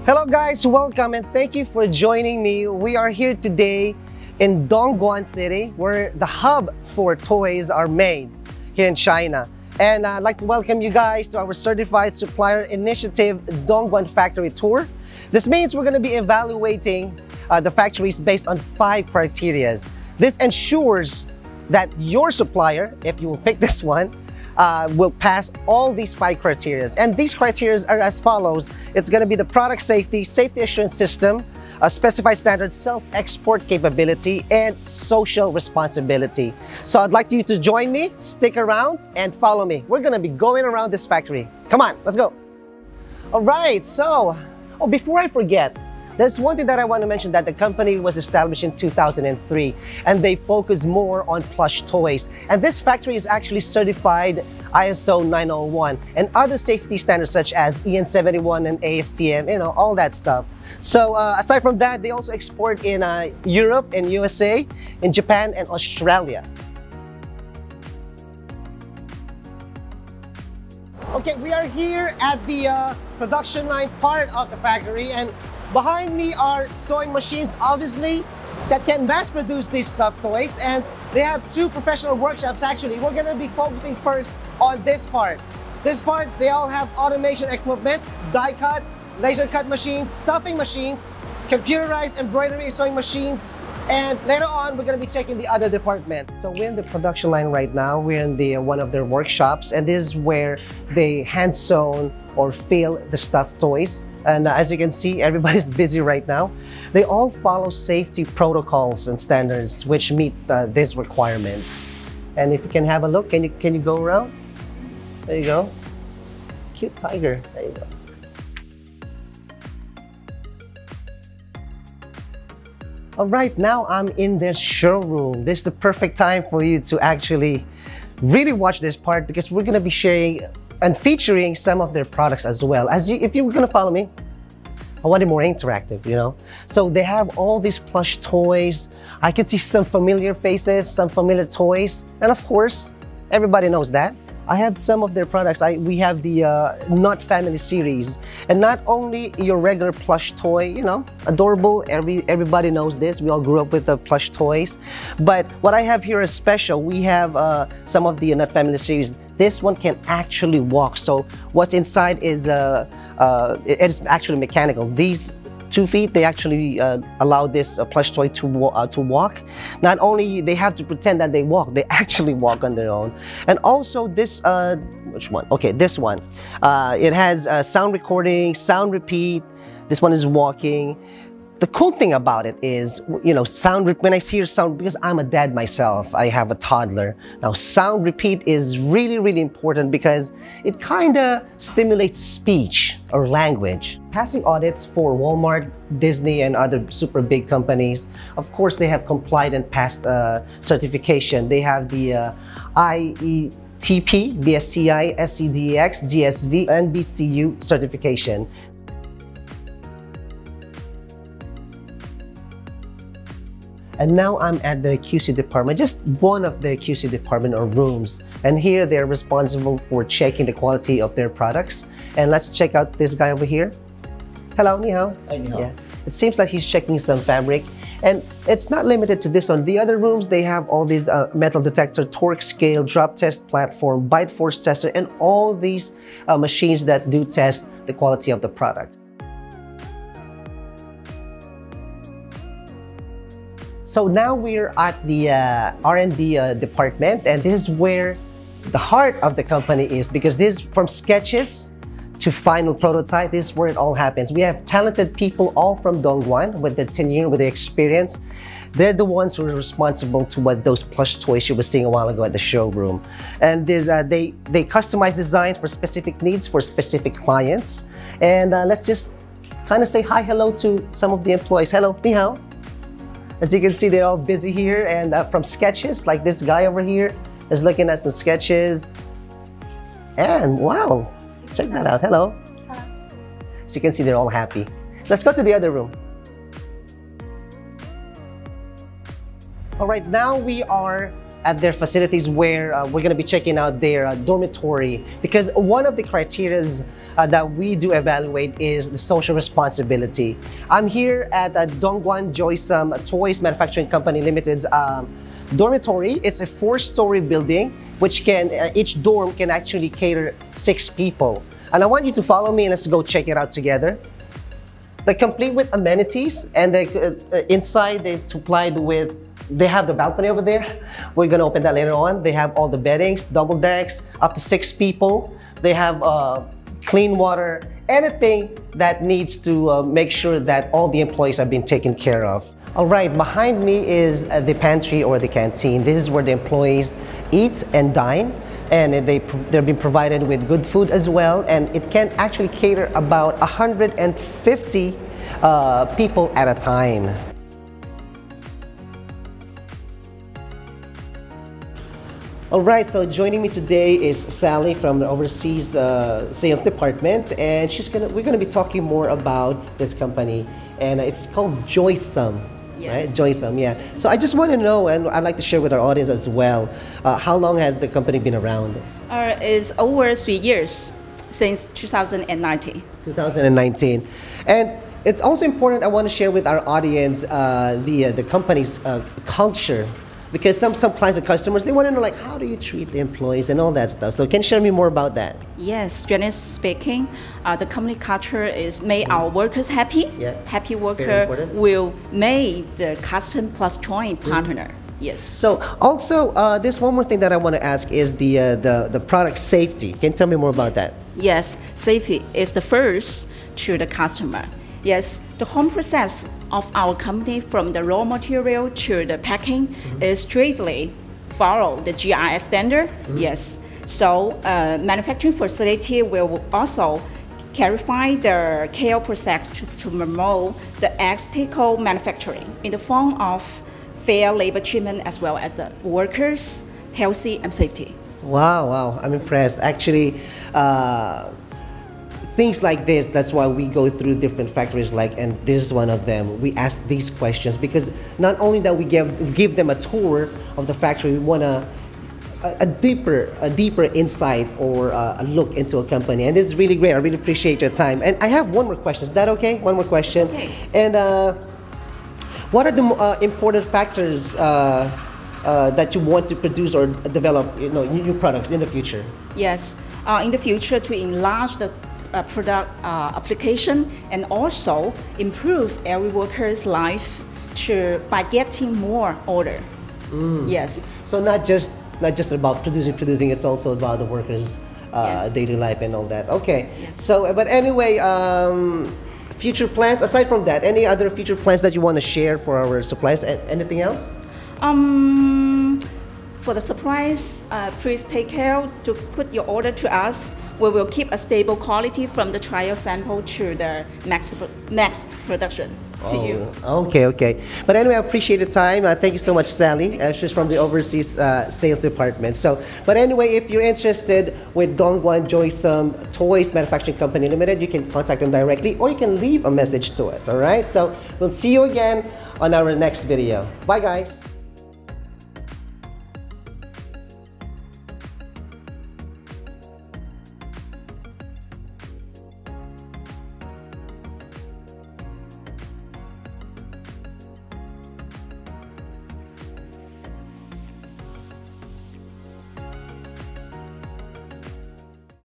Hello guys, welcome and thank you for joining me. We are here today in DongGuan City, where the hub for toys are made here in China. And I'd like to welcome you guys to our Certified Supplier Initiative DongGuan Factory Tour. This means we're going to be evaluating the factories based on 5 criteria. This ensures that your supplier, if you will pick this one, will pass all these 5 criteria. And these criteria are as follows. It's going to be the product safety, safety assurance system, specified standard self-export capability, and social responsibility. So I'd like you to join me, stick around, and follow me. We're going to be going around this factory. Come on, let's go. All right, so before I forget, there's one thing that I want to mention, that the company was established in 2003 and they focus more on plush toys. And this factory is actually certified ISO 901 and other safety standards such as EN 71 and ASTM, you know, all that stuff. So aside from that, they also export in Europe and USA, in Japan and Australia. Okay, we are here at the production line part of the factory, and behind me are sewing machines, obviously, that can mass produce these stuffed toys, and they have 2 professional workshops actually. We're gonna be focusing first on this part. This part, they all have automation equipment, die cut, laser cut machines, stuffing machines, computerized embroidery sewing machines, and later on, we're going to be checking the other departments. So we're in the production line right now. We're in one of their workshops, and this is where they hand sewn or fill the stuffed toys. And as you can see, everybody's busy right now. They all follow safety protocols and standards which meet this requirement. And if you can have a look, can you go around? There you go. Cute tiger. There you go. All right, now I'm in their showroom. This is the perfect time for you to actually really watch this part, because we're gonna be sharing and featuring some of their products as well. If you're gonna follow me, I want it more interactive, you know? So they have all these plush toys. I can see some familiar faces, some familiar toys. And of course, everybody knows that. I have some of their products. We have the Not Family series, and not only your regular plush toy, you know, adorable. Everybody knows this. We all grew up with the plush toys. But what I have here is special. We have some of the Not Family series. This one can actually walk. So what's inside is it's actually mechanical. These 2 feet, they actually allow this plush toy to walk. Not only they have to pretend that they walk, they actually walk on their own. And also this, which one? Okay, this one. It has sound recording, sound repeat. This one is walking. The cool thing about it is, you know, when I hear sound, because I'm a dad myself, I have a toddler. Now, sound repeat is really, really important because it kind of stimulates speech or language. Passing audits for Walmart, Disney, and other super big companies, of course, they have complied and passed certification. They have the IETP, BSCI, SCDX, GSV, and BCU certification. And now I'm at the QC department, just one of the QC department or rooms. And here they're responsible for checking the quality of their products. And let's check out this guy over here. Hello, ni hao. Hi, ni hao. Yeah. It seems like he's checking some fabric. And it's not limited to this one. The other rooms, they have all these metal detector, torque scale, drop test platform, bite force tester, and all these machines that do test the quality of the product. So now we're at the R&D department, and this is where the heart of the company is, because this, from sketches to final prototype, this is where it all happens. We have talented people all from DongGuan with their tenure, with their experience. They're the ones who are responsible to what those plush toys you were seeing a while ago at the showroom. And they customize designs for specific needs for specific clients. And let's just kind of say hi, hello to some of the employees. Hello, ni hao. As you can see, they're all busy here, and from sketches, like this guy over here is looking at some sketches. And wow, check that out. Hello. Hello. As you can see, they're all happy. Let's go to the other room. All right, now we are at their facilities where we're going to be checking out their dormitory, because one of the criteria that we do evaluate is the social responsibility. I'm here at DongGuan Joysum Toys Manufacturing Company Limited's dormitory. It's a 4-story building, which can each dorm can actually cater 6 people. And I want you to follow me and let's go check it out together. They're complete with amenities, and inside they supplied with, they have the balcony over there. We're gonna open that later on. They have all the beddings, double decks, up to 6 people. They have clean water, anything that needs to make sure that all the employees are being taken care of. All right, behind me is the pantry or the canteen. This is where the employees eat and dine, and they're being provided with good food as well, and it can actually cater about 150 people at a time. All right, so joining me today is Sally from the overseas sales department, and we're gonna be talking more about this company, and it's called Joysum. Yes. Right? Joysum, yeah. So I just want to know, and I'd like to share with our audience as well, how long has the company been around? It's over 3 years, since 2019. 2019. And it's also important, I want to share with our audience the company's culture, because some clients and customers, they want to know, like, how do you treat the employees and all that stuff. So can you share me more about that? Yes, generally speaking, the company culture is make our workers happy. Yeah. Happy worker will make the custom plus joint partner. Yes. So also, there's one more thing that I want to ask is the product safety. Can you tell me more about that? Yes, safety is the first to the customer. Yes, the whole process of our company, from the raw material to the packing, is strictly follow the GRS standard. Yes, so manufacturing facility will also clarify the KL process to promote the ethical manufacturing in the form of fair labor treatment as well as the workers' healthy and safety. Wow, wow, I'm impressed. Actually, things like this, that's why we go through different factories, and this is one of them. We ask these questions because not only that we give them a tour of the factory, we want a deeper insight or a look into a company, and it's really great. I really appreciate your time. And I have one more question. Is that okay? One more question. Okay. And what are the important factors that you want to produce or develop, new products in the future? Yes, in the future, to enlarge the product application and also improve every worker's life by getting more order. Yes. So not just about producing, it's also about the workers' Yes. daily life and all that. Okay. Yes. So, but anyway, future plans, aside from that, any other future plans that you want to share for our suppliers? Anything else? For the supplies, please take care to put your order to us. We will keep a stable quality from the trial sample to the max production to you. Okay. But anyway, I appreciate the time. Thank you so much, Sally. She's from the overseas sales department. So, but anyway, if you're interested with DongGuan Joysum Toys Manufacturing Company Limited, you can contact them directly or you can leave a message to us, all right? So we'll see you again on our next video. Bye, guys.